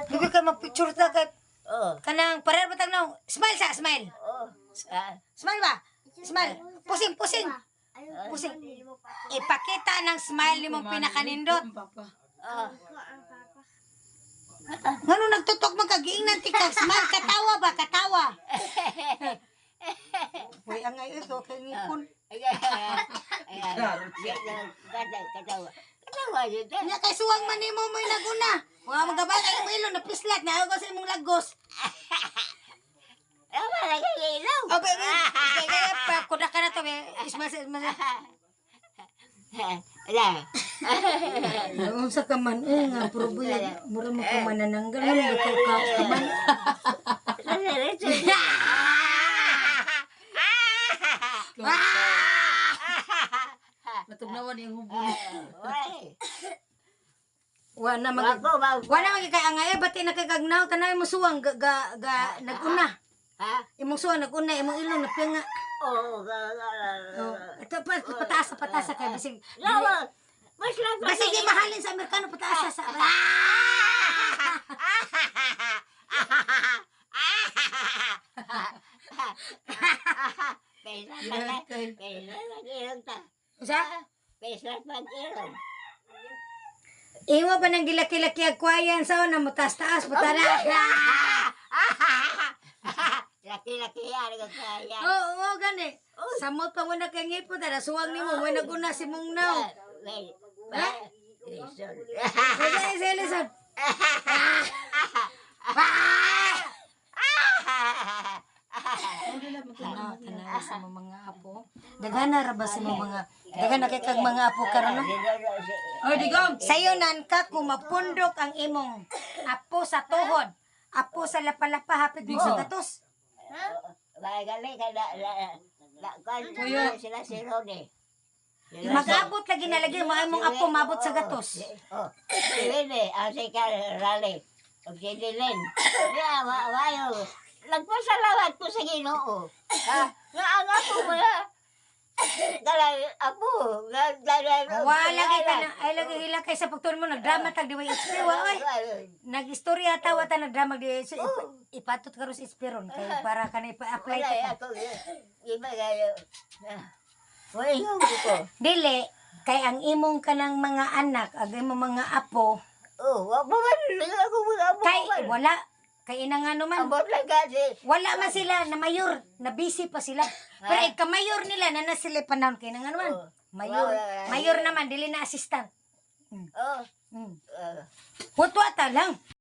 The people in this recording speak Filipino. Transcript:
Dili ka magpicture ta kay Oh. kanang pareho batang no. Smile sa, smile. Oh. Ah. Smile ba? Smile. Pusing, pusing. Pusing. Ipakita ng smile ni mong pinakanindot. Oh. Ngano nagtutok magkagiingnan ti kag smile, katawa ba, katawa. Uy, angay ito kay ngipon. Katawa dito. Nya kay suwang man nimo mo'y naguna. Wa magabal ang mo ilong napislat na ako sa imong lagos. Tama na kayo ilaw. Oh, baby. Kaya kuda ka na to, be. Ismas. Ala. Unsa ka man nga probo ya. Mura mo ka manananggal mo ikaw ka man. Natugnawan yung hubon. Wala kay angay bati nakagagnaw tanay mo suwang ga naguna. Ha? Imong suwang naguna imong ilong napinga. Oh, Ito pataas kay bisig. lawa. Mas lang. Basig di mahalin sa Amerikano pataas sa. Usa? Imo ba nang gilaki-laki agkwayan sa na mutas-taas putala. Laki-laki yan kaya. Oo, gani. Samot pa mo na kay ngipon dala suwang nimo mo naguna si mong naw. Usa si Elison. Tanaw sa mga apo. Daghana ra ba sa mga daghana kay kag mga apo karon no? Oy, digong. Sayonan ka kung mapundok ang imong apo sa tuhod. Apo sa lapalapa hapit mo sa gatos. Gali ka sila si Rone. Mag-abot lagi na lagi mo imong apo mabot sa gatos. Oh, sige ang ka rally. Og si Dylan. Ya, wayo. Nagpasalamat ko sa Ginoo. Ha? Nga ang apo mo na. Galay apo. Wala kay ka na ay lagi hila kay sa pagtuon mo nagdrama tag diway ispiwa oy. Nagistorya tawa ta nagdrama di so ipatot ka ro sa ispiron kay para ka na ipa-apply ta. Ako. Iba kayo. Wala yung ko. Dili kay ang imong kanang mga anak ag imong mga apo Oh, wa ba ako mga apo. kay wala kay ina nga naman Abot lang kasi. wala man sila na mayor na busy pa sila pero ika mayor nila na sila panahon kay nga naman mayor naman dili na assistant Oh. Putwa ta lang